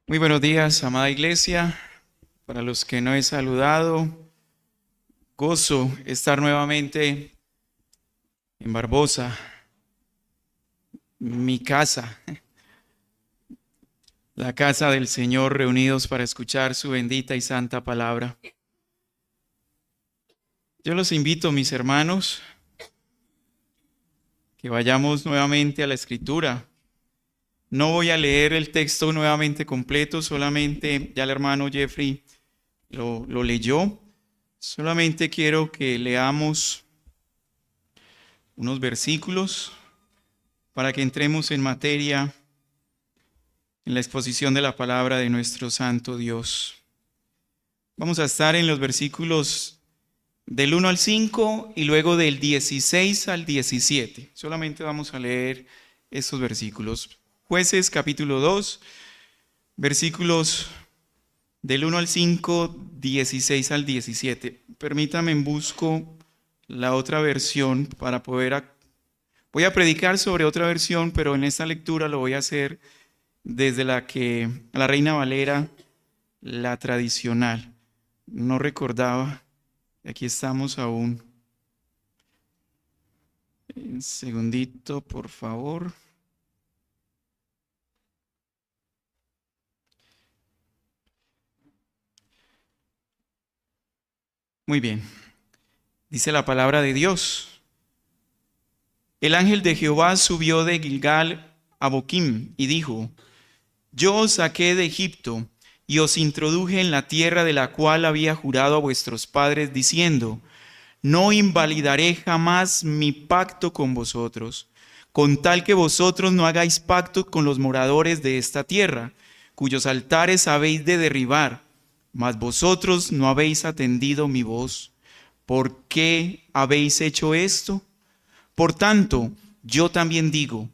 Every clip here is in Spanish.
Muy buenos días, amada iglesia. Para los que no he saludado, gozo estar nuevamente en Barbosa, mi casa, la casa del Señor, reunidos para escuchar su bendita y santa palabra. Yo los invito, mis hermanos, que vayamos nuevamente a la Escritura. No voy a leer el texto nuevamente completo, solamente ya el hermano Jeffrey lo leyó. Solamente quiero que leamos unos versículos para que entremos en materia en la exposición de la palabra de nuestro santo Dios. Vamos a estar en los versículos del 1 al 5 y luego del 16 al 17. Solamente vamos a leer estos versículos. Jueces capítulo 2, versículos del 1 al 5, 16 al 17. Permítame, busco la otra versión para poder... Voy a predicar sobre otra versión, pero en esta lectura lo voy a hacer desde la Reina Valera, la tradicional. No recordaba. Aquí estamos aún. Un segundito, por favor. Muy bien. Dice la palabra de Dios. El ángel de Jehová subió de Gilgal a Boquim y dijo: Yo os saqué de Egipto y os introduje en la tierra de la cual había jurado a vuestros padres, diciendo: No invalidaré jamás mi pacto con vosotros, con tal que vosotros no hagáis pacto con los moradores de esta tierra, cuyos altares habéis de derribar, mas vosotros no habéis atendido mi voz. ¿Por qué habéis hecho esto? Por tanto, yo también digo: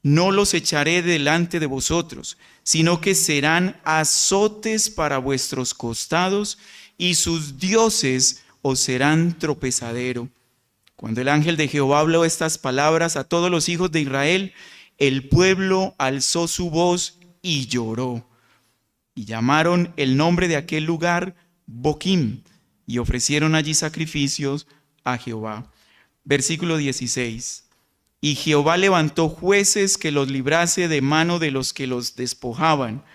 no los echaré delante de vosotros, sino que serán azotes para vuestros costados, y sus dioses os serán tropezadero. Cuando el ángel de Jehová habló estas palabras a todos los hijos de Israel, el pueblo alzó su voz y lloró. Y llamaron el nombre de aquel lugar Boquim, y ofrecieron allí sacrificios a Jehová. Versículo 16. Y Jehová levantó jueces que los librase de mano de los que los despojaban,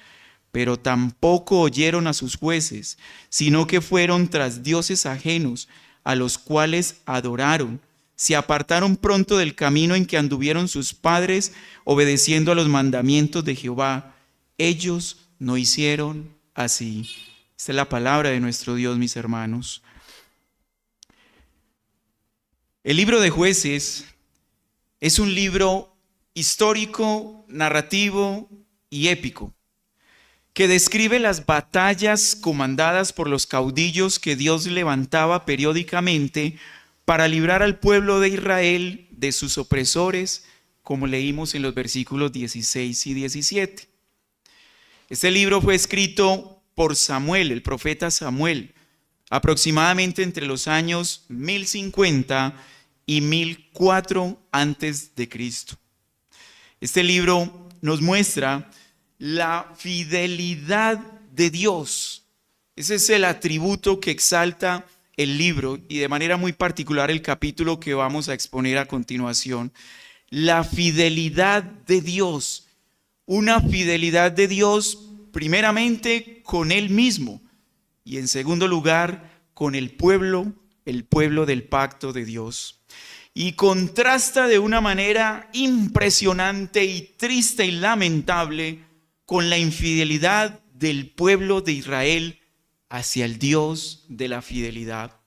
pero tampoco oyeron a sus jueces, sino que fueron tras dioses ajenos, a los cuales adoraron. Se apartaron pronto del camino en que anduvieron sus padres, obedeciendo a los mandamientos de Jehová. Ellos no hicieron así. Esta es la palabra de nuestro Dios, mis hermanos. El libro de Jueces es un libro histórico, narrativo y épico, que describe las batallas comandadas por los caudillos que Dios levantaba periódicamente para librar al pueblo de Israel de sus opresores, como leímos en los versículos 16 y 17. Este libro fue escrito por Samuel, el profeta Samuel, aproximadamente entre los años 1050 y 1004 antes de Cristo. Este libro nos muestra la fidelidad de Dios. Ese es el atributo que exalta el libro y de manera muy particular el capítulo que vamos a exponer a continuación. La fidelidad de Dios. Una fidelidad de Dios primeramente con Él mismo y en segundo lugar con el pueblo del pacto de Dios. Y contrasta de una manera impresionante y triste y lamentable con la infidelidad del pueblo de Israel hacia el Dios de la fidelidad.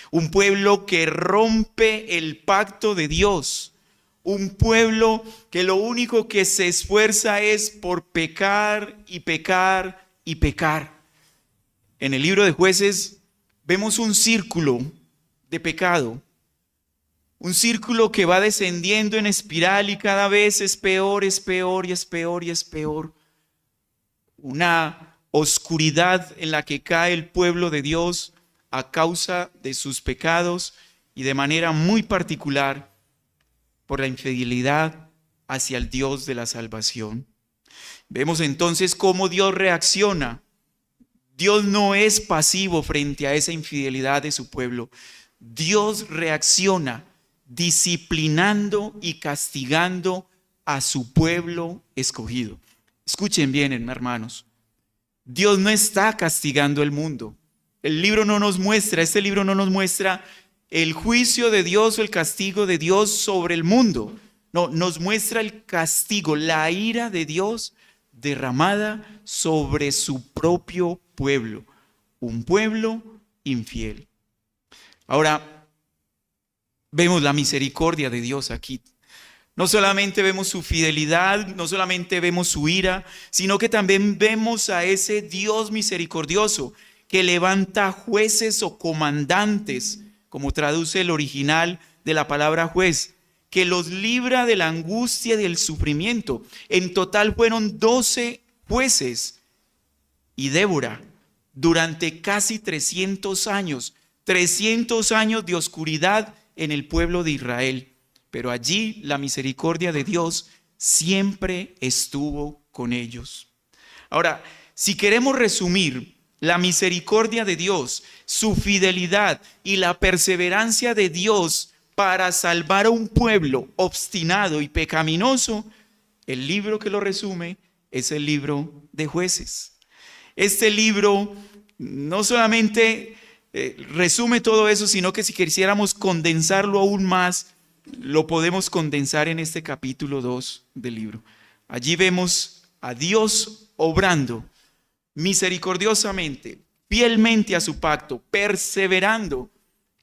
Un pueblo que rompe el pacto de Dios. Un pueblo que lo único que se esfuerza es por pecar y pecar y pecar. En el libro de Jueces vemos un círculo de pecado. Un círculo que va descendiendo en espiral y cada vez es peor, es peor y es peor y es peor. Una oscuridad en la que cae el pueblo de Dios a causa de sus pecados y de manera muy particular por la infidelidad hacia el Dios de la salvación. Vemos entonces cómo Dios reacciona. Dios no es pasivo frente a esa infidelidad de su pueblo. Dios reacciona disciplinando y castigando a su pueblo escogido. Escuchen bien, hermanos. Dios no está castigando el mundo. Este libro no nos muestra el juicio de Dios o el castigo de Dios sobre el mundo. No, nos muestra el castigo, la ira de Dios derramada sobre su propio pueblo, un pueblo infiel. Ahora, vemos la misericordia de Dios aquí. No solamente vemos su fidelidad, no solamente vemos su ira, sino que también vemos a ese Dios misericordioso que levanta jueces o comandantes, como traduce el original de la palabra juez, que los libra de la angustia y del sufrimiento. En total fueron 12 jueces y Débora durante casi 300 años de oscuridad en el pueblo de Israel. Pero allí la misericordia de Dios siempre estuvo con ellos. Ahora, si queremos resumir la misericordia de Dios, su fidelidad y la perseverancia de Dios para salvar a un pueblo obstinado y pecaminoso, el libro que lo resume es el libro de Jueces. Este libro no solamente resume todo eso, sino que si quisiéramos condensarlo aún más, lo podemos condensar en este capítulo 2 del libro. Allí vemos a Dios obrando misericordiosamente, fielmente a su pacto, perseverando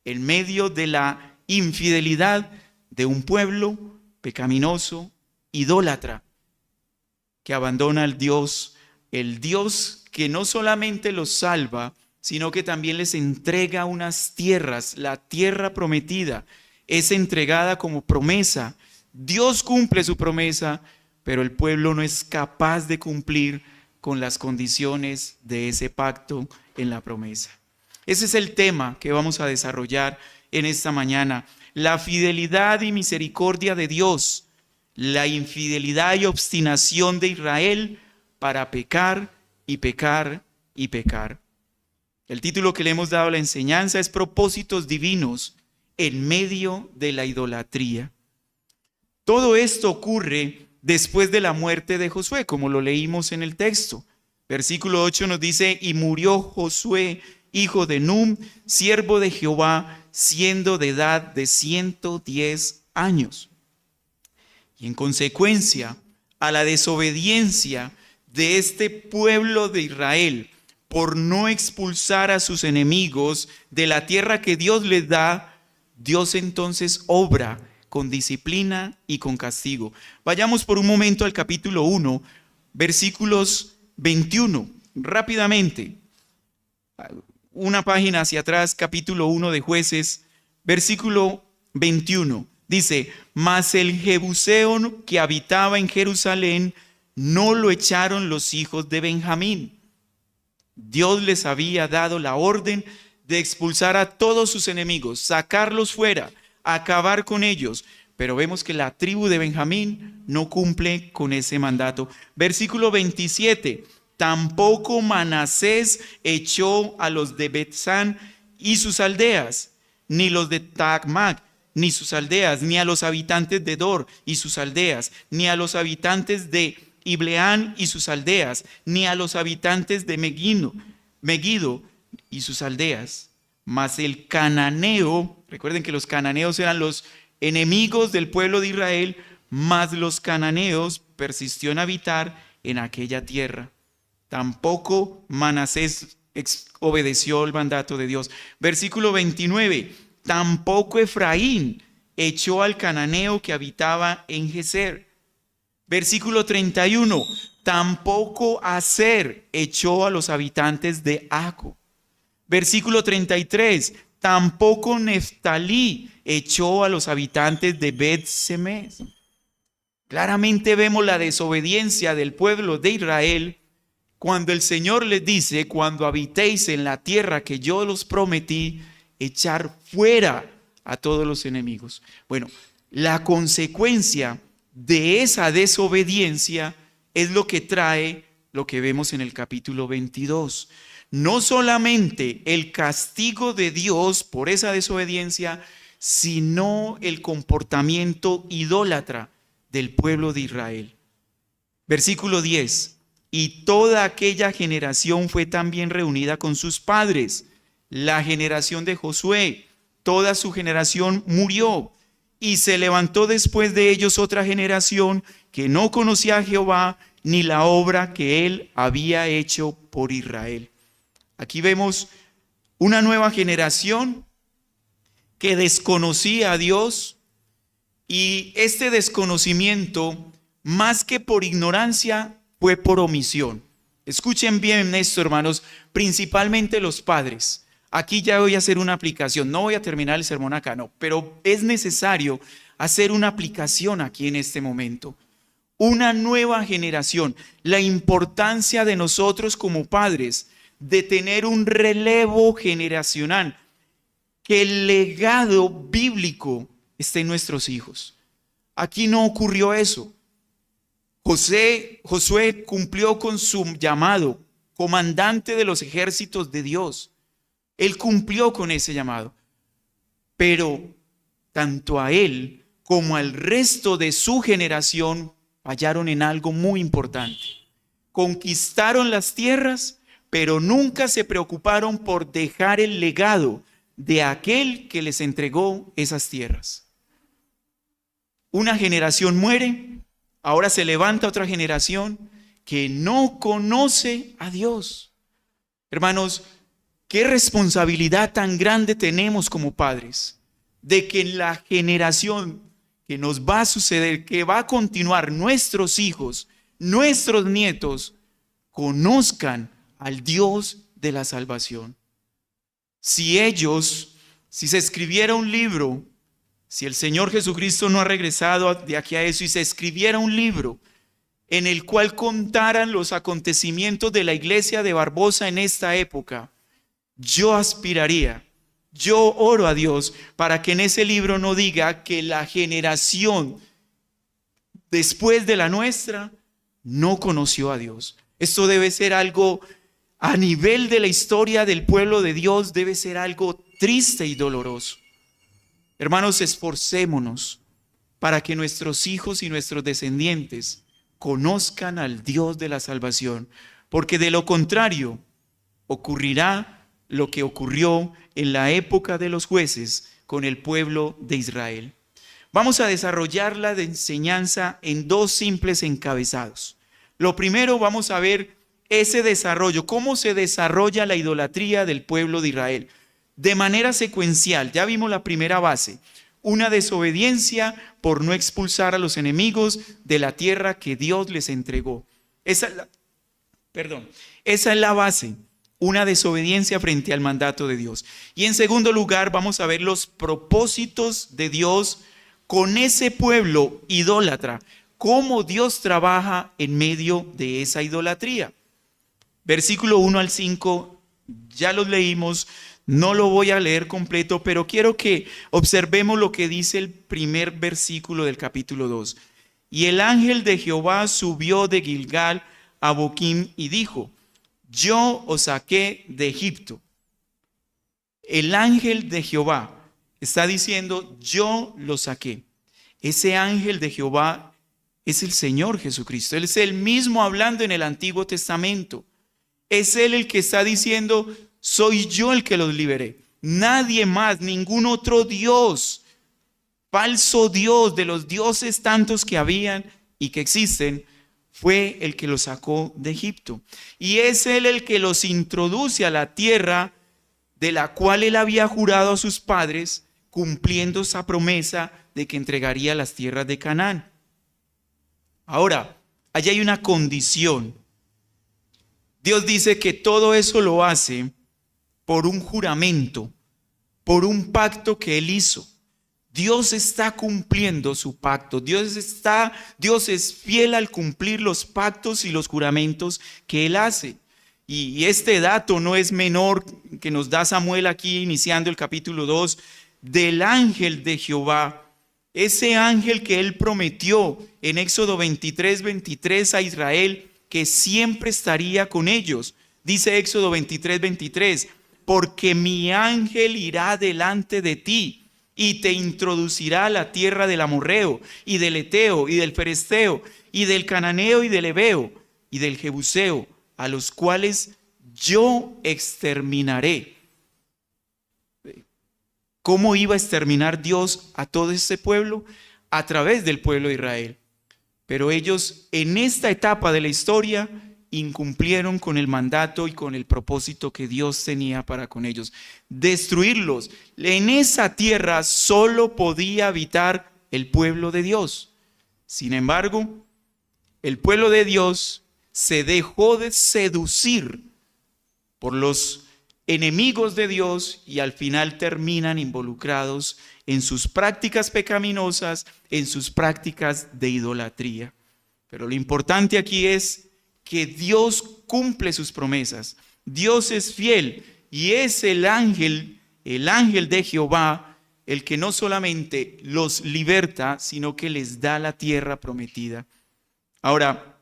en medio de la infidelidad de un pueblo pecaminoso, idólatra, que abandona al Dios, el Dios que no solamente los salva, sino que también les entrega unas tierras. La tierra prometida es entregada como promesa. Dios cumple su promesa, pero el pueblo no es capaz de cumplir con las condiciones de ese pacto en la promesa. Ese es el tema que vamos a desarrollar en esta mañana. La fidelidad y misericordia de Dios, la infidelidad y obstinación de Israel para pecar y pecar y pecar. El título que le hemos dado a la enseñanza es Propósitos Divinos en medio de la idolatría. Todo esto ocurre después de la muerte de Josué, como lo leímos en el texto. Versículo 8 nos dice: y murió Josué, hijo de Num, siervo de Jehová, siendo de edad de 110 años. Y en consecuencia a la desobediencia de este pueblo de Israel por no expulsar a sus enemigos de la tierra que Dios les da, Dios entonces obra con disciplina y con castigo. Vayamos por un momento al capítulo 1, versículos 21, rápidamente. Una página hacia atrás, capítulo 1 de Jueces, versículo 21. Dice: mas el Jebuseo que habitaba en Jerusalén no lo echaron los hijos de Benjamín. Dios les había dado la orden de expulsar a todos sus enemigos, sacarlos fuera, acabar con ellos. Pero vemos que la tribu de Benjamín no cumple con ese mandato. Versículo 27. Tampoco Manasés echó a los de Bet-san y sus aldeas, ni los de Tacmac ni sus aldeas, ni a los habitantes de Dor y sus aldeas, ni a los habitantes de Ibleán y sus aldeas, ni a los habitantes de Megiddo y sus aldeas. Mas el cananeo, recuerden que los cananeos eran los enemigos del pueblo de Israel, mas los cananeos persistió en habitar en aquella tierra. Tampoco Manasés obedeció el mandato de Dios. Versículo 29. Tampoco Efraín echó al cananeo que habitaba en Geser. Versículo 31. Tampoco Aser echó a los habitantes de Aco. Versículo 33. Tampoco Neftalí echó a los habitantes de Bet-Semes. Claramente vemos la desobediencia del pueblo de Israel cuando el Señor les dice: cuando habitéis en la tierra que yo los prometí, echar fuera a todos los enemigos. Bueno, la consecuencia de esa desobediencia es lo que trae lo que vemos en el capítulo 22. No solamente el castigo de Dios por esa desobediencia, sino el comportamiento idólatra del pueblo de Israel. Versículo 10. Y toda aquella generación fue también reunida con sus padres. La generación de Josué, toda su generación murió. Y se levantó después de ellos otra generación que no conocía a Jehová ni la obra que él había hecho por Israel. Aquí vemos una nueva generación que desconocía a Dios, y este desconocimiento, más que por ignorancia, fue por omisión. Escuchen bien esto, hermanos, principalmente los padres. Aquí ya voy a hacer una aplicación. No voy a terminar el sermón acá, no, pero es necesario hacer una aplicación aquí en este momento. Una nueva generación. La importancia de nosotros como padres de tener un relevo generacional, que el legado bíblico esté en nuestros hijos. Aquí no ocurrió eso. Josué cumplió con su llamado, comandante de los ejércitos de Dios. Él cumplió con ese llamado. Pero tanto a él como al resto de su generación fallaron en algo muy importante. Conquistaron las tierras, pero nunca se preocuparon por dejar el legado de aquel que les entregó esas tierras. Una generación muere, ahora se levanta otra generación que no conoce a Dios. Hermanos, qué responsabilidad tan grande tenemos como padres, de que en la generación que nos va a suceder, que va a continuar, nuestros hijos, nuestros nietos, conozcan al Dios de la salvación. Si se escribiera un libro, si el Señor Jesucristo no ha regresado de aquí a eso, y se escribiera un libro en el cual contaran los acontecimientos de la iglesia de Barbosa en esta época, yo aspiraría, yo oro a Dios para que en ese libro no diga que la generación después de la nuestra no conoció a Dios. Esto debe ser algo a nivel de la historia del pueblo de Dios, debe ser algo triste y doloroso. Hermanos, esforcémonos para que nuestros hijos y nuestros descendientes conozcan al Dios de la salvación, porque de lo contrario ocurrirá lo que ocurrió en la época de los jueces con el pueblo de Israel. Vamos a desarrollar la enseñanza en dos simples encabezados. Lo primero, vamos a ver ese desarrollo, cómo se desarrolla la idolatría del pueblo de Israel. De manera secuencial, ya vimos la primera base, una desobediencia por no expulsar a los enemigos de la tierra que Dios les entregó. Esa es la base, una desobediencia frente al mandato de Dios. Y en segundo lugar, vamos a ver los propósitos de Dios con ese pueblo idólatra, cómo Dios trabaja en medio de esa idolatría. Versículo 1 al 5, ya los leímos, no lo voy a leer completo, pero quiero que observemos lo que dice el primer versículo del capítulo 2. Y el ángel de Jehová subió de Gilgal a Boquim y dijo: yo os saqué de Egipto. El ángel de Jehová está diciendo: yo lo saqué. Ese ángel de Jehová es el Señor Jesucristo. Él es el mismo hablando en el Antiguo Testamento. Es Él el que está diciendo: soy yo el que los liberé. Nadie más, ningún otro Dios, falso Dios de los dioses tantos que habían y que existen, fue el que los sacó de Egipto. Y es Él el que los introduce a la tierra de la cual Él había jurado a sus padres, cumpliendo esa promesa de que entregaría las tierras de Canaán. Ahora, allá hay una condición. Dios dice que todo eso lo hace por un juramento, por un pacto que Él hizo. Dios está cumpliendo su pacto. Dios es fiel al cumplir los pactos y los juramentos que Él hace. Y este dato no es menor que nos da Samuel aquí iniciando el capítulo 2 del ángel de Jehová ese ángel que él prometió en Éxodo 23 a Israel, que siempre estaría con ellos. Dice Éxodo 23, porque mi ángel irá delante de ti y te introducirá a la tierra del amorreo y del eteo y del feresteo y del cananeo y del heveo y del jebuseo, a los cuales yo exterminaré. ¿Cómo iba a exterminar Dios a todo este pueblo? A través del pueblo de Israel. Pero ellos en esta etapa de la historia incumplieron con el mandato y con el propósito que Dios tenía para con ellos. Destruirlos. En esa tierra solo podía habitar el pueblo de Dios. Sin embargo, el pueblo de Dios se dejó de seducir por los enemigos de Dios y al final terminan involucrados en sus prácticas pecaminosas, en sus prácticas de idolatría. Pero lo importante aquí es que Dios cumple sus promesas. Dios es fiel y es el ángel de Jehová, el que no solamente los liberta, sino que les da la tierra prometida. Ahora,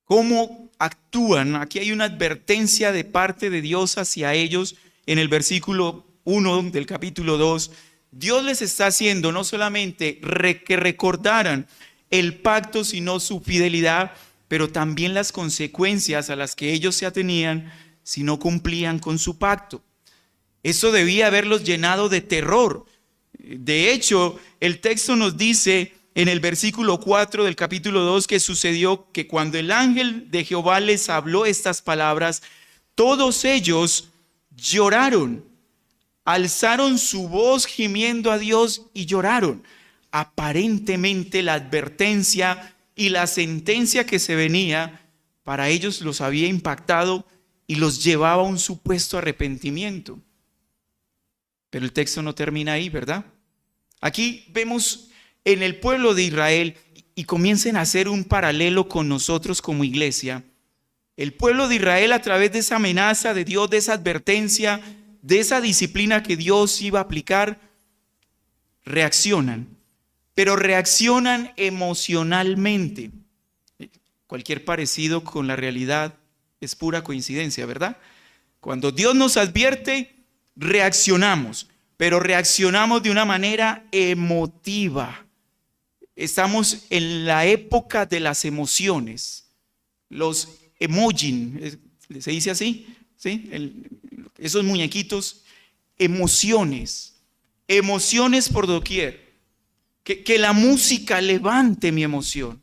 ¿cómo actúan? Aquí hay una advertencia de parte de Dios hacia ellos en el versículo 1 del capítulo 2. Dios les está haciendo no solamente que recordaran el pacto, sino su fidelidad, pero también las consecuencias a las que ellos se atenían si no cumplían con su pacto. Eso debía haberlos llenado de terror. De hecho, el texto nos dice en el versículo 4 del capítulo 2 que sucedió que cuando el ángel de Jehová les habló estas palabras, todos ellos lloraron, alzaron su voz gimiendo a Dios y lloraron. Aparentemente la advertencia y la sentencia que se venía para ellos los había impactado y los llevaba a un supuesto arrepentimiento. Pero el texto no termina ahí, ¿verdad? Aquí vemos en el pueblo de Israel, y comiencen a hacer un paralelo con nosotros como iglesia. El pueblo de Israel, a través de esa amenaza de Dios, de esa advertencia, de esa disciplina que Dios iba a aplicar, reaccionan, pero reaccionan emocionalmente. Cualquier parecido con la realidad es pura coincidencia, ¿verdad? Cuando Dios nos advierte, reaccionamos, pero reaccionamos de una manera emotiva. Estamos en la época de las emociones. Los emojis, ¿se dice así? ¿Sí? Esos muñequitos, emociones por doquier. Que la música levante mi emoción.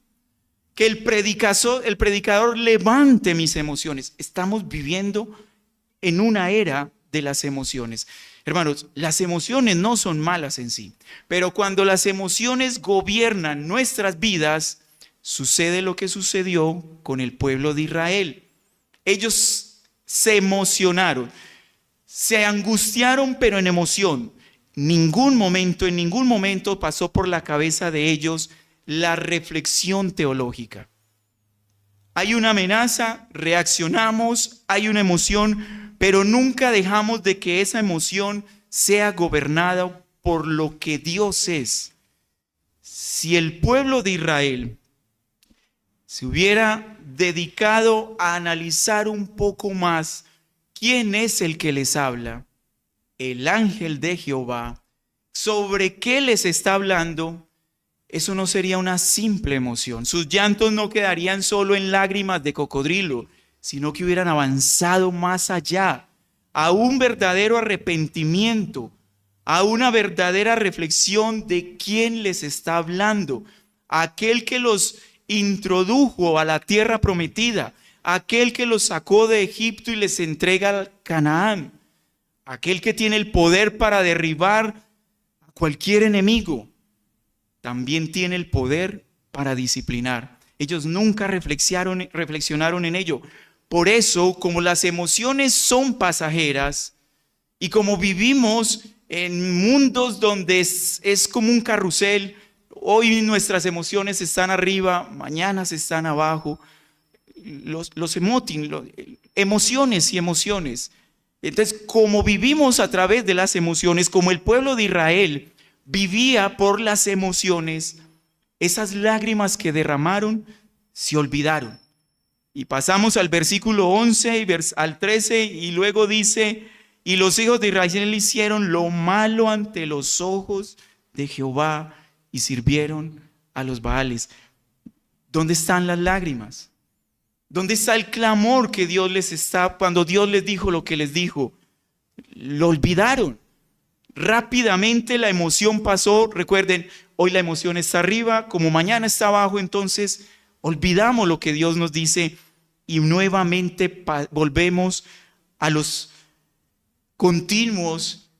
Que el predicador levante mis emociones. Estamos viviendo en una era de las emociones. Hermanos, las emociones no son malas en sí, pero cuando las emociones gobiernan nuestras vidas, sucede lo que sucedió con el pueblo de Israel. Ellos se emocionaron, se angustiaron, pero en emoción. En ningún momento pasó por la cabeza de ellos la reflexión teológica. Hay una amenaza, reaccionamos, hay una emoción, pero nunca dejamos de que esa emoción sea gobernada por lo que Dios es. Si el pueblo de Israel se hubiera dedicado a analizar un poco más quién es el que les habla, el ángel de Jehová, sobre qué les está hablando, eso no sería una simple emoción. Sus llantos no quedarían solo en lágrimas de cocodrilo, sino que hubieran avanzado más allá, a un verdadero arrepentimiento, a una verdadera reflexión de quién les está hablando, aquel que los introdujo a la tierra prometida, aquel que los sacó de Egipto y les entrega a Canaán, aquel que tiene el poder para derribar a cualquier enemigo, también tiene el poder para disciplinar. Ellos nunca reflexionaron en ello. Por eso, como las emociones son pasajeras y como vivimos en mundos donde es como un carrusel, hoy nuestras emociones están arriba, mañana están abajo, emociones y emociones. Entonces, como vivimos a través de las emociones, como el pueblo de Israel vivía por las emociones, esas lágrimas que derramaron se olvidaron. Y pasamos al versículo 11 y al 13 y luego dice, y los hijos de Israel hicieron lo malo ante los ojos de Jehová y sirvieron a los Baales. ¿Dónde están las lágrimas? ¿Dónde está el clamor que Dios les está, cuando Dios les dijo lo que les dijo? Lo olvidaron. Rápidamente la emoción pasó. Recuerden, hoy la emoción está arriba, como mañana está abajo, entonces olvidamos lo que Dios nos dice y nuevamente volvemos a los continuos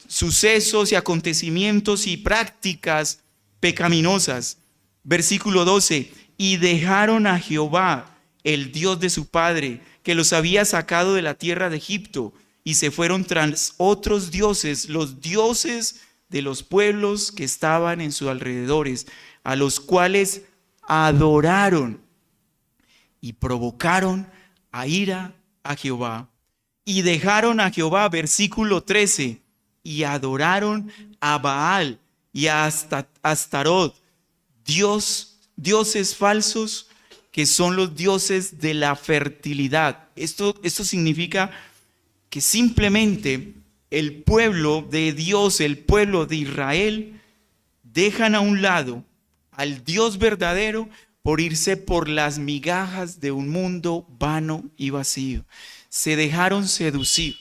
sucesos y acontecimientos y prácticas pecaminosas. Versículo 12, y dejaron a Jehová, el Dios de su padre, que los había sacado de la tierra de Egipto, y se fueron tras otros dioses, los dioses de los pueblos que estaban en sus alrededores, a los cuales adoraron y provocaron a ira a Jehová. Y dejaron a Jehová, versículo 13, y adoraron a Baal y a Astarot, dioses falsos que son los dioses de la fertilidad. Esto significa que simplemente el pueblo de Dios, el pueblo de Israel, dejan a un lado al Dios verdadero por irse por las migajas de un mundo vano y vacío. Se dejaron seducir.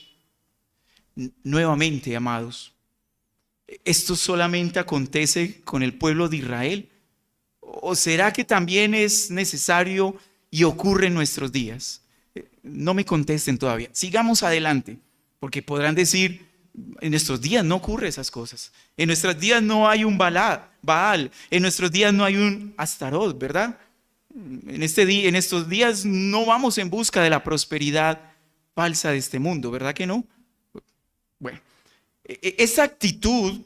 Nuevamente, amados, ¿esto solamente acontece con el pueblo de Israel? ¿O será que también es necesario y ocurre en nuestros días? No me contesten todavía. Sigamos adelante, porque podrán decir, en nuestros días no ocurren esas cosas. En nuestros días no hay un Baal. En nuestros días no hay un Astarot, ¿verdad? En estos días no vamos en busca de la prosperidad falsa de este mundo, ¿verdad que no? Bueno, esa actitud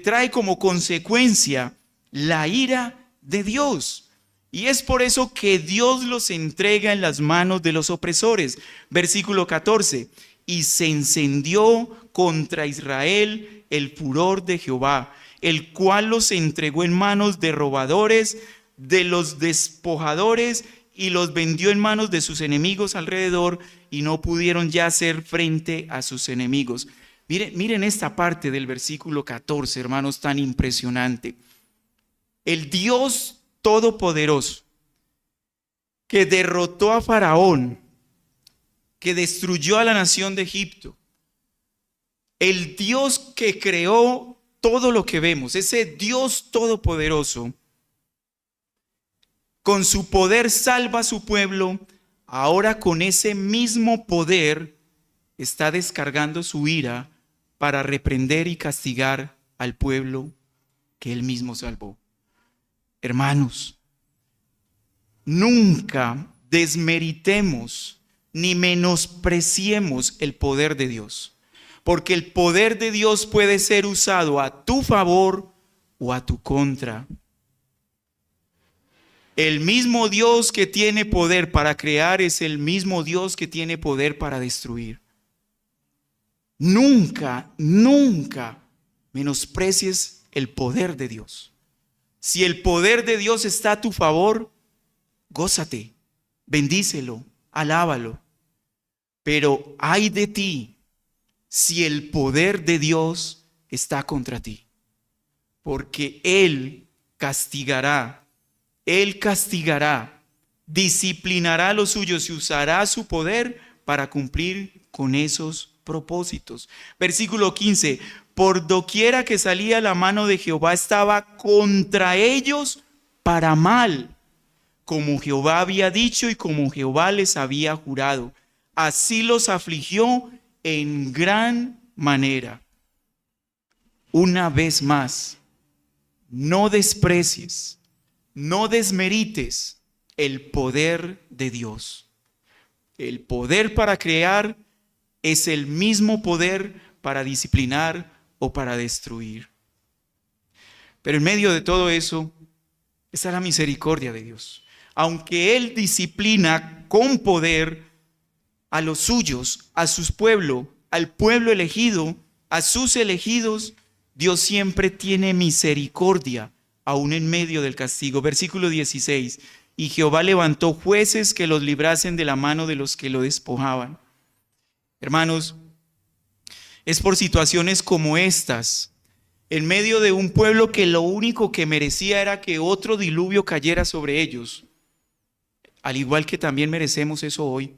trae como consecuencia la ira de Dios. Y es por eso que Dios los entrega en las manos de los opresores. Versículo 14. Y se encendió contra Israel el furor de Jehová, el cual los entregó en manos de robadores, de los despojadores, y los vendió en manos de sus enemigos alrededor, y no pudieron ya hacer frente a sus enemigos. Miren esta parte del versículo 14, hermanos, tan impresionante. El Dios Todopoderoso, que derrotó a Faraón, que destruyó a la nación de Egipto, el Dios que creó todo lo que vemos, ese Dios Todopoderoso, con su poder salva a su pueblo, ahora con ese mismo poder está descargando su ira para reprender y castigar al pueblo que él mismo salvó. Hermanos, nunca desmeritemos ni menospreciemos el poder de Dios, porque el poder de Dios puede ser usado a tu favor o a tu contra. El mismo Dios que tiene poder para crear es el mismo Dios que tiene poder para destruir. Nunca, nunca menosprecies el poder de Dios. Si el poder de Dios está a tu favor, gózate, bendícelo, alábalo. Pero ay de ti si el poder de Dios está contra ti, porque Él castigará, disciplinará a los suyos y usará su poder para cumplir con esos propósitos. Versículo 15, por doquiera que salía la mano de Jehová estaba contra ellos para mal, como Jehová había dicho y como Jehová les había jurado. Así los afligió en gran manera. Una vez más, no desprecies, no desmerites el poder de Dios. El poder para crear es el mismo poder para disciplinar o para destruir. Pero en medio de todo eso está la misericordia de Dios. Aunque Él disciplina con poder a los suyos, a su pueblo, al pueblo elegido, a sus elegidos, Dios siempre tiene misericordia, aún en medio del castigo. Versículo 16. Y Jehová levantó jueces que los librasen de la mano de los que lo despojaban. Hermanos, es por situaciones como estas, en medio de un pueblo que lo único que merecía era que otro diluvio cayera sobre ellos, al igual que también merecemos eso hoy.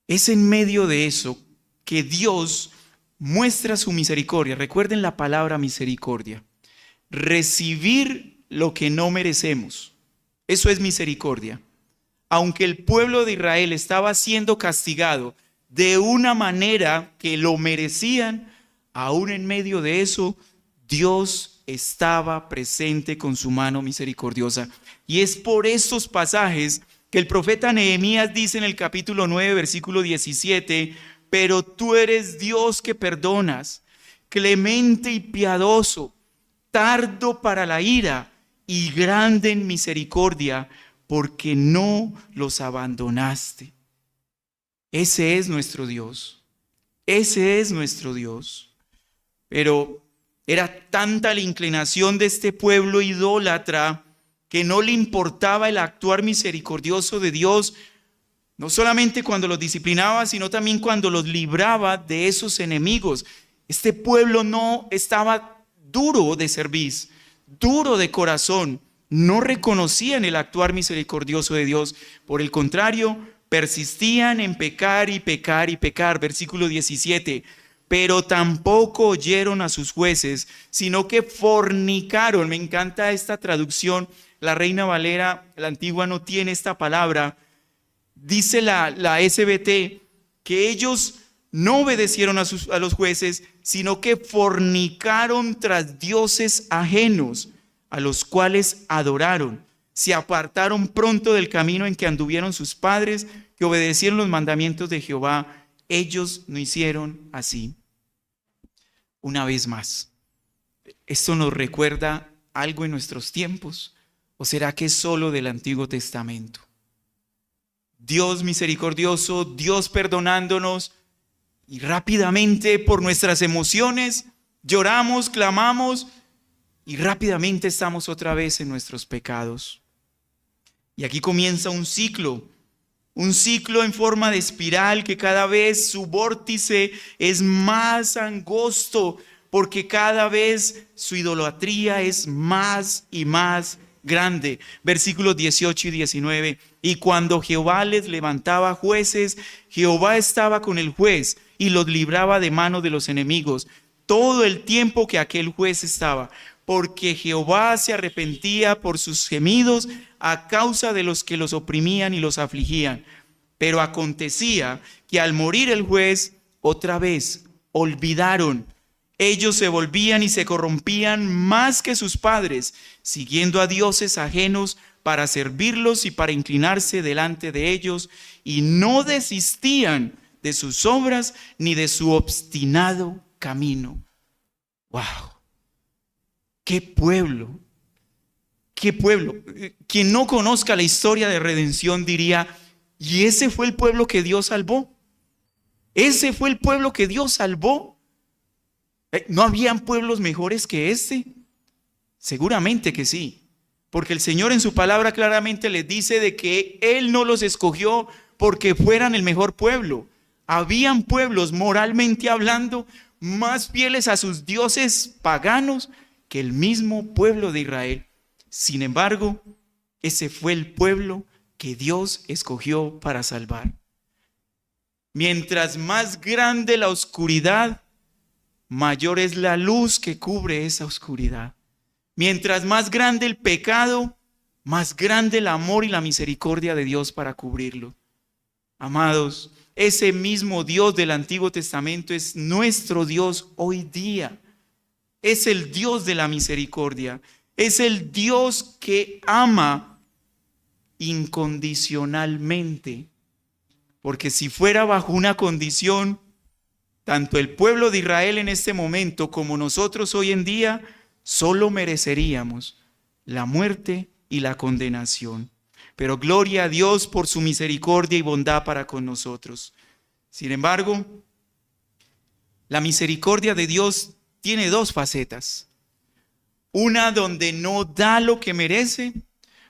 Es en medio de eso que Dios muestra su misericordia. Recuerden la palabra misericordia. Recibir lo que no merecemos. Eso es misericordia. Aunque el pueblo de Israel estaba siendo castigado de una manera que lo merecían, aún en medio de eso, Dios estaba presente con su mano misericordiosa. Y es por estos pasajes que el profeta Nehemías dice en el capítulo 9, versículo 17, pero tú eres Dios que perdonas, clemente y piadoso, tardo para la ira y grande en misericordia, porque no los abandonaste. Ese es nuestro Dios. Ese es nuestro Dios. Pero era tanta la inclinación de este pueblo idólatra que no le importaba el actuar misericordioso de Dios, no solamente cuando los disciplinaba, sino también cuando los libraba de esos enemigos. Este pueblo no estaba duro de cerviz, duro de corazón, no reconocían el actuar misericordioso de Dios. Por el contrario, persistían en pecar y pecar y pecar. Versículo 17. Pero tampoco oyeron a sus jueces, sino que fornicaron. Me encanta esta traducción. La Reina Valera, la antigua, no tiene esta palabra. Dice la SBT que ellos no obedecieron a los jueces, sino que fornicaron tras dioses ajenos, a los cuales adoraron. Se apartaron pronto del camino en que anduvieron sus padres, que obedecieron los mandamientos de Jehová. Ellos no hicieron así. Una vez más, ¿esto nos recuerda algo en nuestros tiempos? ¿O será que es solo del Antiguo Testamento? Dios misericordioso, Dios perdonándonos, y rápidamente por nuestras emociones lloramos, clamamos, y rápidamente estamos otra vez en nuestros pecados. Y aquí comienza un ciclo en forma de espiral que cada vez su vórtice es más angosto, porque cada vez su idolatría es más y más grande. Versículos 18 y 19. Y cuando Jehová les levantaba jueces, Jehová estaba con el juez y los libraba de mano de los enemigos todo el tiempo que aquel juez estaba, porque Jehová se arrepentía por sus gemidos a causa de los que los oprimían y los afligían. Pero acontecía que al morir el juez, otra vez olvidaron. Ellos se volvían y se corrompían más que sus padres, siguiendo a dioses ajenos para servirlos y para inclinarse delante de ellos, y no desistían de sus obras ni de su obstinado camino. ¡Wow! ¡Qué pueblo! ¡Qué pueblo! Quien no conozca la historia de redención diría, ¿y ese fue el pueblo que Dios salvó? ¿Ese fue el pueblo que Dios salvó? ¿No habían pueblos mejores que este? Seguramente que sí, porque el Señor en su palabra claramente les dice de que Él no los escogió porque fueran el mejor pueblo. Habían pueblos, moralmente hablando, más fieles a sus dioses paganos que el mismo pueblo de Israel. Sin embargo, ese fue el pueblo que Dios escogió para salvar. Mientras más grande la oscuridad, mayor es la luz que cubre esa oscuridad. Mientras más grande el pecado, más grande el amor y la misericordia de Dios para cubrirlo. Amados, ese mismo Dios del Antiguo Testamento es nuestro Dios hoy día. Es el Dios de la misericordia. Es el Dios que ama incondicionalmente. Porque si fuera bajo una condición, tanto el pueblo de Israel en este momento como nosotros hoy en día, solo mereceríamos la muerte y la condenación. Pero gloria a Dios por su misericordia y bondad para con nosotros. Sin embargo, La misericordia de Dios tiene dos facetas. Una donde no da lo que merece,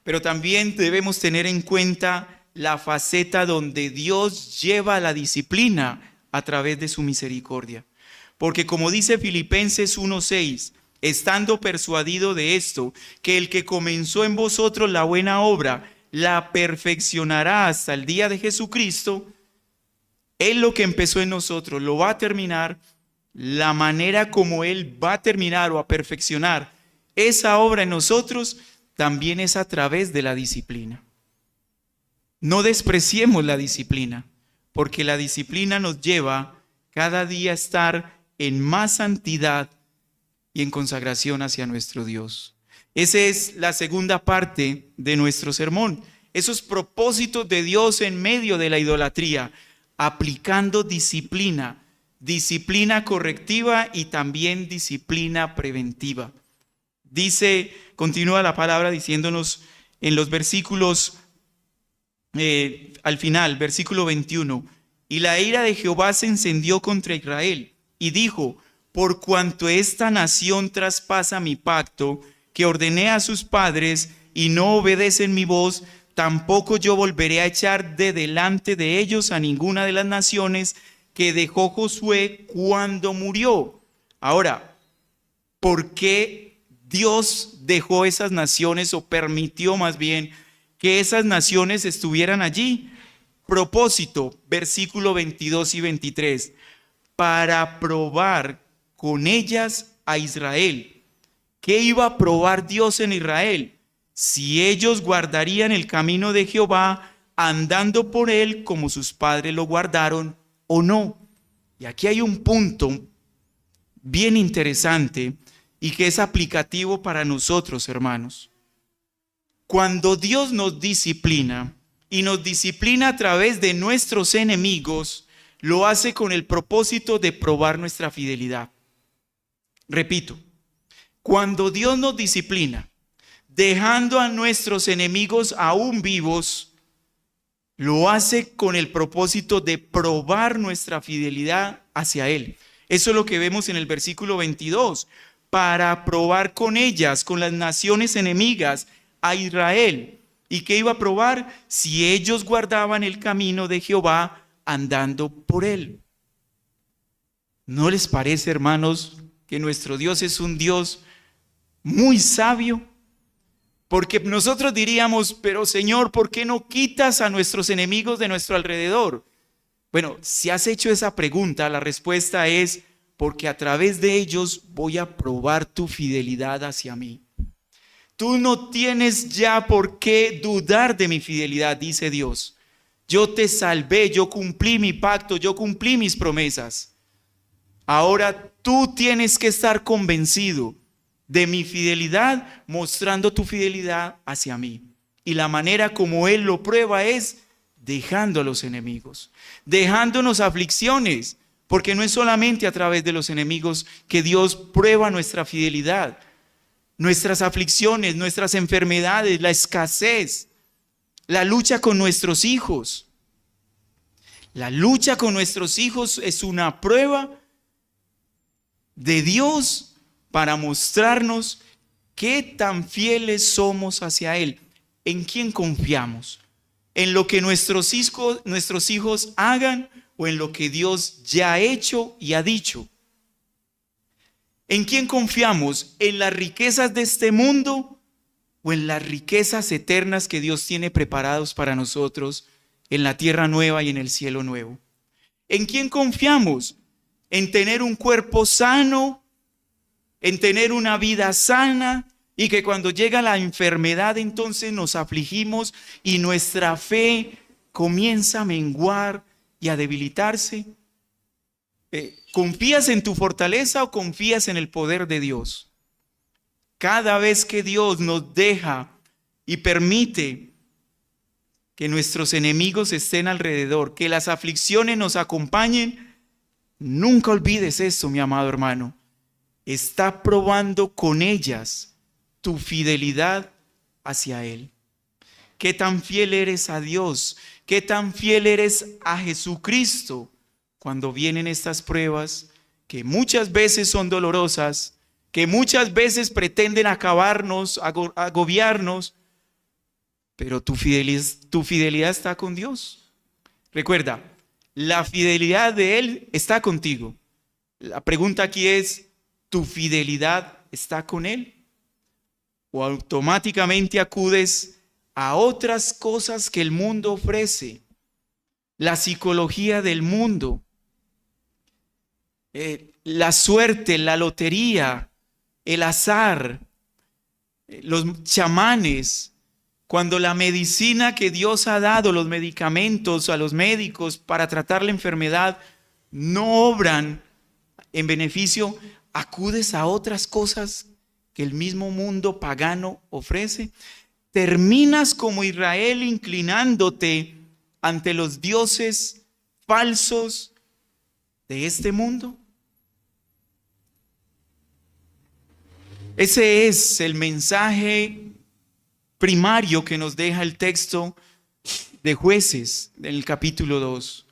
pero también debemos tener en cuenta la faceta donde Dios lleva la disciplina a través de su misericordia. Porque como dice Filipenses 1:6, estando persuadido de esto, que el que comenzó en vosotros la buena obra, la perfeccionará hasta el día de Jesucristo. Él lo que empezó en nosotros lo va a terminar. La manera como Él va a terminar o a perfeccionar esa obra en nosotros también es a través de la disciplina. No despreciemos la disciplina, porque la disciplina nos lleva cada día a estar en más santidad y en consagración hacia nuestro Dios. Esa es la segunda parte de nuestro sermón. Esos propósitos de Dios en medio de la idolatría, aplicando disciplina, disciplina correctiva y también disciplina preventiva. Dice, continúa la palabra diciéndonos en los versículos, al final, versículo 21, y la ira de Jehová se encendió contra Israel y dijo, por cuanto esta nación traspasa mi pacto, que ordené a sus padres y no obedecen mi voz, tampoco yo volveré a echar de delante de ellos a ninguna de las naciones que dejó Josué cuando murió. Ahora, ¿por qué Dios dejó esas naciones o permitió más bien que esas naciones estuvieran allí? Propósito, versículo 22 y 23, para probar con ellas a Israel. ¿Qué iba a probar Dios en Israel? Si ellos guardarían el camino de Jehová, andando por él como sus padres lo guardaron o no. Y aquí hay un punto bien interesante y que es aplicativo para nosotros, hermanos. Cuando Dios nos disciplina y nos disciplina a través de nuestros enemigos, lo hace con el propósito de probar nuestra fidelidad. Repito, cuando Dios nos disciplina, dejando a nuestros enemigos aún vivos, lo hace con el propósito de probar nuestra fidelidad hacia Él. Eso es lo que vemos en el versículo 22. Para probar con ellas, con las naciones enemigas, a Israel. ¿Y qué iba a probar? Si ellos guardaban el camino de Jehová andando por él. ¿No les parece, hermanos, que nuestro Dios es un Dios muy sabio? Porque nosotros diríamos, pero Señor, ¿por qué no quitas a nuestros enemigos de nuestro alrededor? Bueno, si has hecho esa pregunta, la respuesta es, porque a través de ellos voy a probar tu fidelidad hacia mí. Tú no tienes ya por qué dudar de mi fidelidad, dice Dios. Yo te salvé, yo cumplí mi pacto, yo cumplí mis promesas. Ahora tú tienes que estar convencido de mi fidelidad, mostrando tu fidelidad hacia mí. Y la manera como Él lo prueba es dejando a los enemigos, dejándonos aflicciones, porque no es solamente a través de los enemigos que Dios prueba nuestra fidelidad. Nuestras aflicciones, nuestras enfermedades, la escasez, la lucha con nuestros hijos. La lucha con nuestros hijos es una prueba de Dios para mostrarnos qué tan fieles somos hacia Él. ¿En quién confiamos? ¿En lo que nuestros hijos hagan o en lo que Dios ya ha hecho y ha dicho? ¿En quién confiamos? ¿En las riquezas de este mundo o en las riquezas eternas que Dios tiene preparados para nosotros en la tierra nueva y en el cielo nuevo? ¿En quién confiamos? ¿En tener un cuerpo sano? ¿En tener una vida sana? Y que cuando llega la enfermedad entonces nos afligimos y nuestra fe comienza a menguar y a debilitarse. ¿Confías en tu fortaleza o confías en el poder de Dios? Cada vez que Dios nos deja y permite que nuestros enemigos estén alrededor, que las aflicciones nos acompañen, nunca olvides esto, mi amado hermano. Está probando con ellas tu fidelidad hacia Él. ¿Qué tan fiel eres a Dios? ¿Qué tan fiel eres a Jesucristo? Cuando vienen estas pruebas, que muchas veces son dolorosas, que muchas veces pretenden acabarnos, agobiarnos, pero tu fidelidad está con Dios. Recuerda, la fidelidad de Él está contigo. La pregunta aquí es, ¿tu fidelidad está con Él? ¿O automáticamente acudes a otras cosas que el mundo ofrece? La psicología del mundo, la suerte, la lotería, el azar, los chamanes, cuando la medicina que Dios ha dado, los medicamentos a los médicos para tratar la enfermedad, no obran en beneficio, acudes a otras cosas que el mismo mundo pagano ofrece. Terminas como Israel inclinándote ante los dioses falsos de este mundo. Ese es el mensaje primario que nos deja el texto de Jueces en el capítulo 2.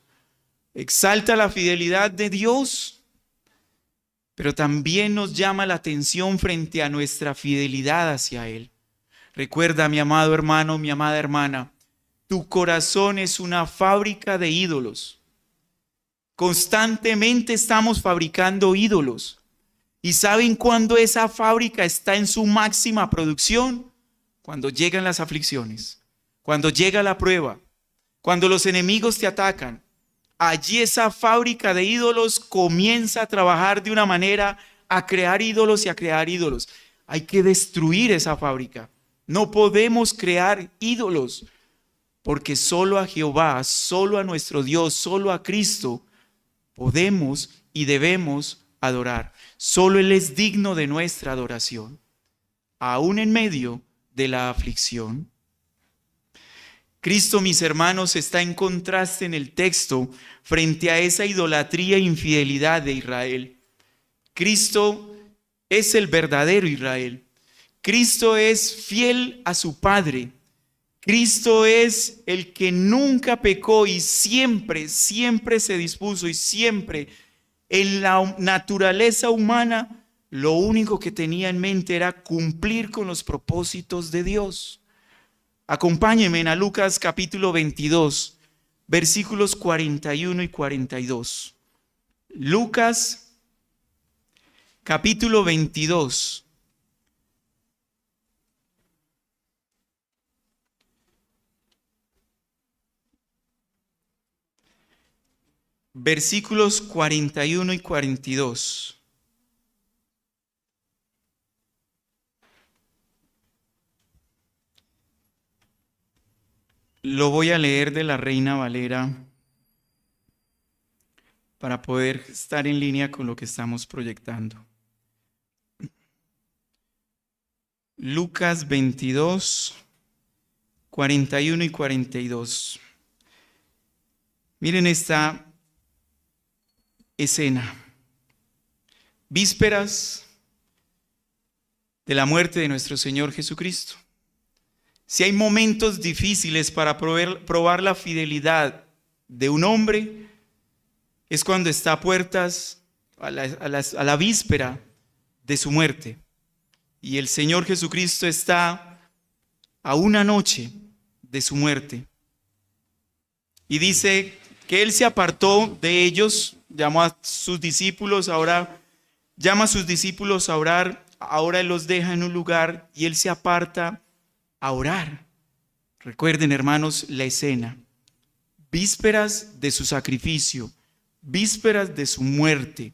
Exalta la fidelidad de Dios, pero también nos llama la atención frente a nuestra fidelidad hacia Él. Recuerda, mi amado hermano, mi amada hermana, tu corazón es una fábrica de ídolos. Constantemente estamos fabricando ídolos. ¿Y saben cuándo esa fábrica está en su máxima producción? Cuando llegan las aflicciones, cuando llega la prueba, cuando los enemigos te atacan. Allí esa fábrica de ídolos comienza a trabajar de una manera a crear ídolos y a crear ídolos. Hay que destruir esa fábrica. No podemos crear ídolos, porque solo a Jehová, solo a nuestro Dios, solo a Cristo podemos y debemos adorar. Solo Él es digno de nuestra adoración, aún en medio de la aflicción. Cristo, mis hermanos, está en contraste en el texto frente a esa idolatría e infidelidad de Israel. Cristo es el verdadero Israel. Cristo es fiel a su Padre. Cristo es el que nunca pecó y siempre se dispuso y siempre en la naturaleza humana lo único que tenía en mente era cumplir con los propósitos de Dios. Acompáñenme a Lucas capítulo 22, versículos 41 y 42. Lucas capítulo 22. Versículos 41 y 42. Lo voy a leer de la Reina Valera para poder estar en línea con lo que estamos proyectando. Lucas 22, 41 y 42. Miren esta escena. Vísperas de la muerte de nuestro Señor Jesucristo. Si hay momentos difíciles para probar la fidelidad de un hombre, es cuando está a puertas, a la víspera de su muerte. Y el Señor Jesucristo está a una noche de su muerte. Y dice que Él se apartó de ellos, llamó a sus discípulos, llama a sus discípulos a orar, ahora Él los deja en un lugar y Él se aparta a orar. Recuerden, hermanos, la escena. Vísperas de su sacrificio, vísperas de su muerte.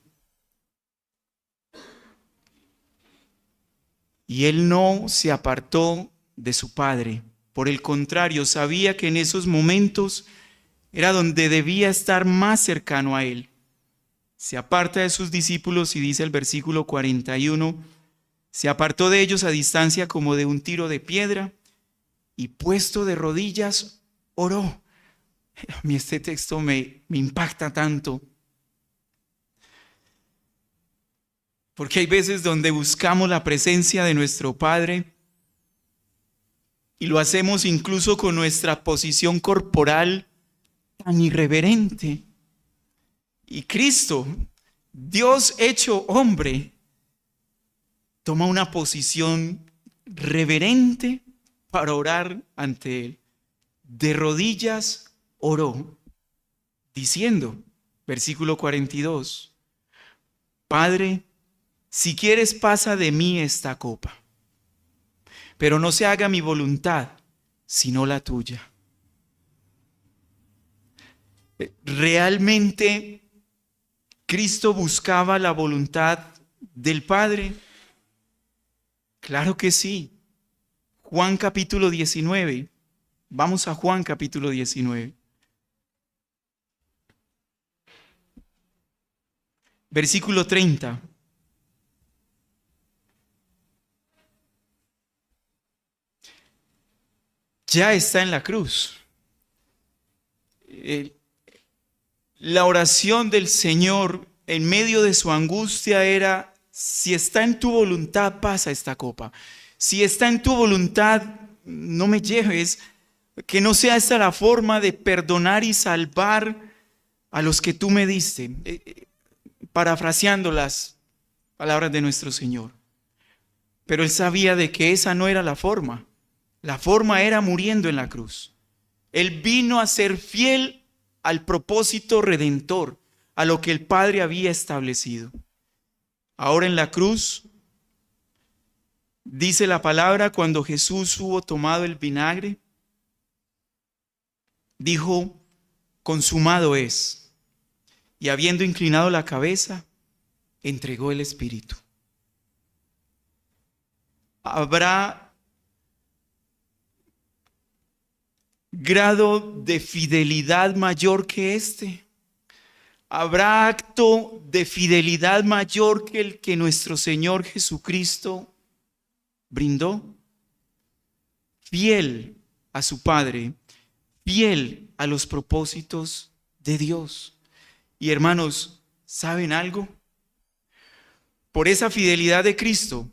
Y Él no se apartó de su Padre. Por el contrario, sabía que en esos momentos era donde debía estar más cercano a Él. Se aparta de sus discípulos y dice el versículo 41, se apartó de ellos a distancia como de un tiro de piedra y puesto de rodillas oró. A mí este texto me impacta tanto. Porque hay veces donde buscamos la presencia de nuestro Padre y lo hacemos incluso con nuestra posición corporal tan irreverente. Y Cristo Dios hecho hombre toma una posición reverente para orar ante Él. De rodillas oró, diciendo, versículo 42, Padre, si quieres pasa de mí esta copa, pero no se haga mi voluntad, sino la tuya. ¿Realmente Cristo buscaba la voluntad del Padre? Claro que sí. Juan capítulo 19. Vamos a Juan capítulo 19. Versículo 30. Ya está en la cruz. La oración del Señor en medio de su angustia era, si está en tu voluntad, pasa esta copa. Si está en tu voluntad, no me lleves, que no sea esta la forma de perdonar y salvar a los que tú me diste. Parafraseando las palabras de nuestro Señor. Pero Él sabía de que esa no era la forma. La forma era muriendo en la cruz. Él vino a ser fiel al propósito redentor, a lo que el Padre había establecido. Ahora en la cruz, dice la palabra, cuando Jesús hubo tomado el vinagre, dijo, consumado es. Y habiendo inclinado la cabeza, entregó el Espíritu. ¿Habrá grado de fidelidad mayor que este? ¿Habrá acto de fidelidad mayor que el que nuestro Señor Jesucristo brindó? Fiel a su Padre, fiel a los propósitos de Dios. Y hermanos, ¿saben algo? Por esa fidelidad de Cristo,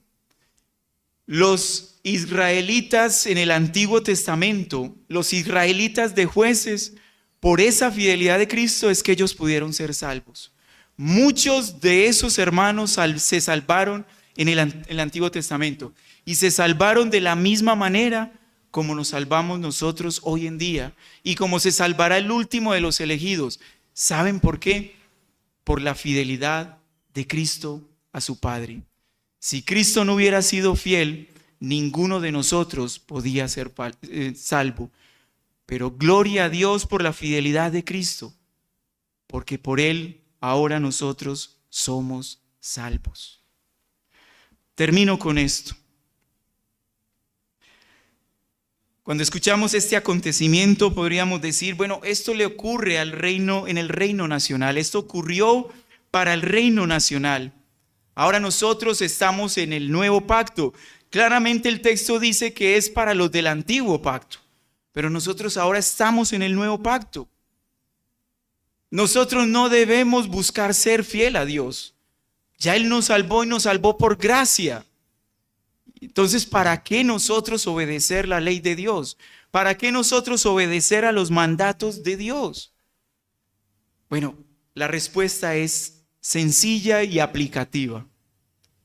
los israelitas en el Antiguo Testamento, los israelitas de Jueces, por esa fidelidad de Cristo es que ellos pudieron ser salvos. Muchos de esos hermanos se salvaron en el Antiguo Testamento y se salvaron de la misma manera como nos salvamos nosotros hoy en día y como se salvará el último de los elegidos. ¿Saben por qué? Por la fidelidad de Cristo a su Padre. Si Cristo no hubiera sido fiel, ninguno de nosotros podía ser salvo. Pero gloria a Dios por la fidelidad de Cristo, porque por Él ahora nosotros somos salvos. Termino con esto. Cuando escuchamos este acontecimiento podríamos decir, bueno, esto le ocurre al reino, en el reino nacional. Esto ocurrió para el reino nacional. Ahora nosotros estamos en el nuevo pacto. Claramente el texto dice que es para los del antiguo pacto, pero nosotros ahora estamos en el nuevo pacto. Nosotros no debemos buscar ser fiel a Dios. Ya Él nos salvó y nos salvó por gracia. Entonces, ¿para qué nosotros obedecer la ley de Dios? ¿Para qué nosotros obedecer a los mandatos de Dios? Bueno, la respuesta es sencilla y aplicativa.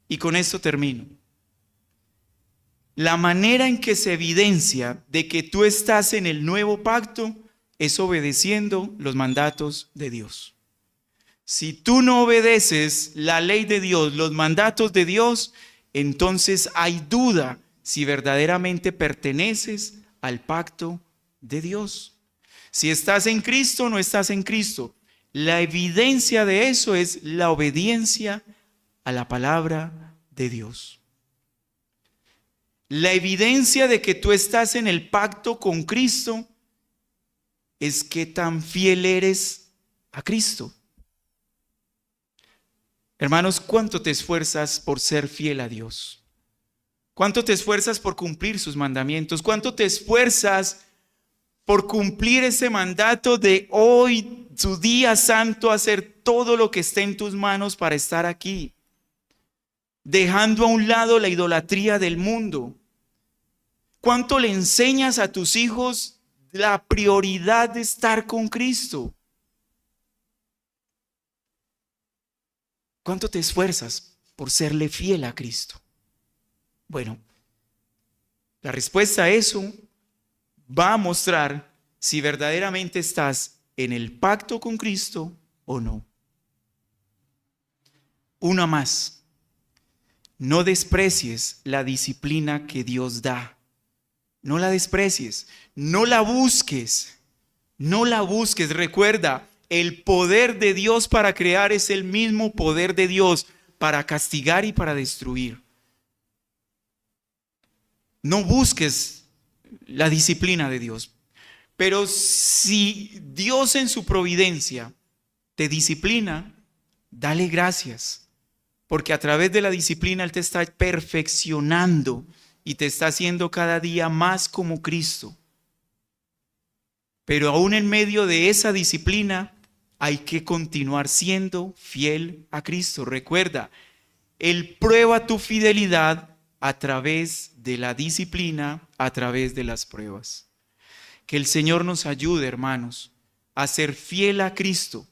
Y con esto termino. La manera en que se evidencia de que tú estás en el nuevo pacto es obedeciendo los mandatos de Dios. Si tú no obedeces la ley de Dios, los mandatos de Dios, entonces hay duda si verdaderamente perteneces al pacto de Dios. Si estás en Cristo o no estás en Cristo. La evidencia de eso es la obediencia a la palabra de Dios. La evidencia de que tú estás en el pacto con Cristo es qué tan fiel eres a Cristo. Hermanos, ¿cuánto te esfuerzas por ser fiel a Dios? ¿Cuánto te esfuerzas por cumplir sus mandamientos? ¿Cuánto te esfuerzas por cumplir ese mandato de hoy, su día santo, hacer todo lo que esté en tus manos para estar aquí? Dejando a un lado la idolatría del mundo. ¿Cuánto le enseñas a tus hijos la prioridad de estar con Cristo? ¿Cuánto te esfuerzas por serle fiel a Cristo? Bueno, la respuesta a eso va a mostrar si verdaderamente estás en el pacto con Cristo o no. Una más. No desprecies la disciplina que Dios da. No la desprecies. No la busques. No la busques. Recuerda, el poder de Dios para crear es el mismo poder de Dios para castigar y para destruir. No busques la disciplina de Dios. Pero si Dios en su providencia te disciplina, dale gracias. Porque a través de la disciplina Él te está perfeccionando y te está haciendo cada día más como Cristo. Pero aún en medio de esa disciplina hay que continuar siendo fiel a Cristo. Recuerda, Él prueba tu fidelidad a través de la disciplina, a través de las pruebas. Que el Señor nos ayude, hermanos, a ser fiel a Cristo,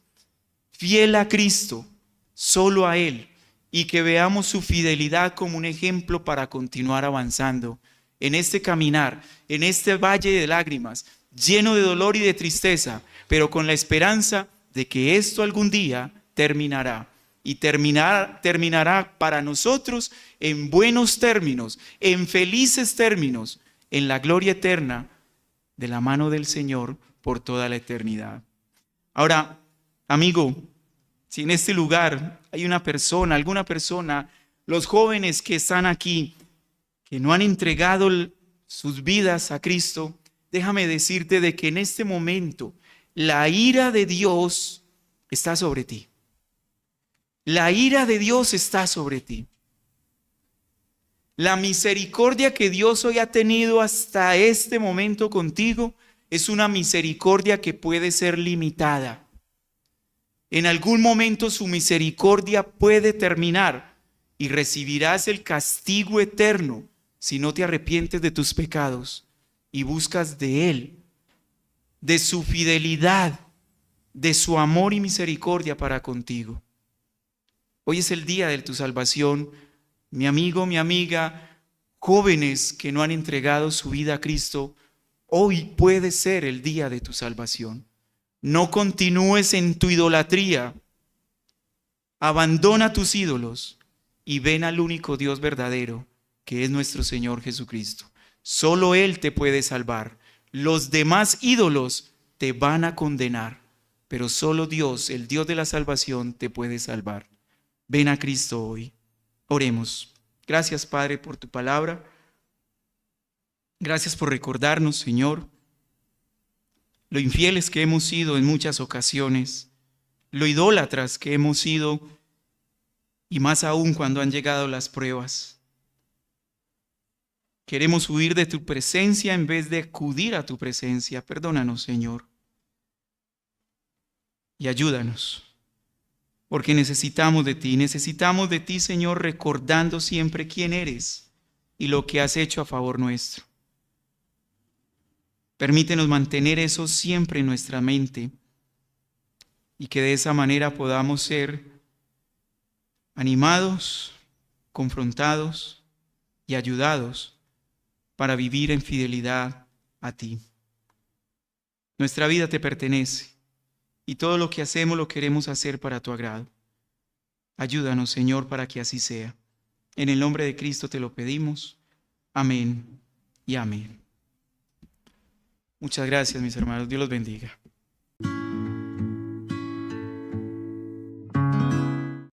solo a Él, y que veamos su fidelidad como un ejemplo para continuar avanzando en este caminar, en este valle de lágrimas, lleno de dolor y de tristeza, pero con la esperanza de que esto algún día terminará. Y terminará para nosotros en buenos términos, en felices términos, en la gloria eterna de la mano del Señor por toda la eternidad. Ahora, amigo, si en este lugar hay alguna persona, los jóvenes que están aquí, que no han entregado sus vidas a Cristo, déjame decirte de que en este momento la ira de Dios está sobre ti. La ira de Dios está sobre ti. La misericordia que Dios hoy ha tenido hasta este momento contigo es una misericordia que puede ser limitada. En algún momento su misericordia puede terminar y recibirás el castigo eterno si no te arrepientes de tus pecados y buscas de Él, de su fidelidad, de su amor y misericordia para contigo. Hoy es el día de tu salvación, mi amigo, mi amiga, jóvenes que no han entregado su vida a Cristo, hoy puede ser el día de tu salvación. No continúes en tu idolatría. Abandona tus ídolos y ven al único Dios verdadero, que es nuestro Señor Jesucristo. Solo Él te puede salvar. Los demás ídolos te van a condenar, pero solo Dios, el Dios de la salvación, te puede salvar. Ven a Cristo hoy. Oremos. Gracias, Padre, por tu palabra. Gracias por recordarnos, Señor, lo infieles que hemos sido en muchas ocasiones, lo idólatras que hemos sido, y más aún cuando han llegado las pruebas. Queremos huir de tu presencia en vez de acudir a tu presencia. Perdónanos, Señor, y ayúdanos, porque necesitamos de ti, Señor, recordando siempre quién eres y lo que has hecho a favor nuestro. Permítenos mantener eso siempre en nuestra mente y que de esa manera podamos ser animados, confrontados y ayudados para vivir en fidelidad a ti. Nuestra vida te pertenece y todo lo que hacemos lo queremos hacer para tu agrado. Ayúdanos, Señor, para que así sea. En el nombre de Cristo te lo pedimos. Amén y amén. Muchas gracias, mis hermanos. Dios los bendiga.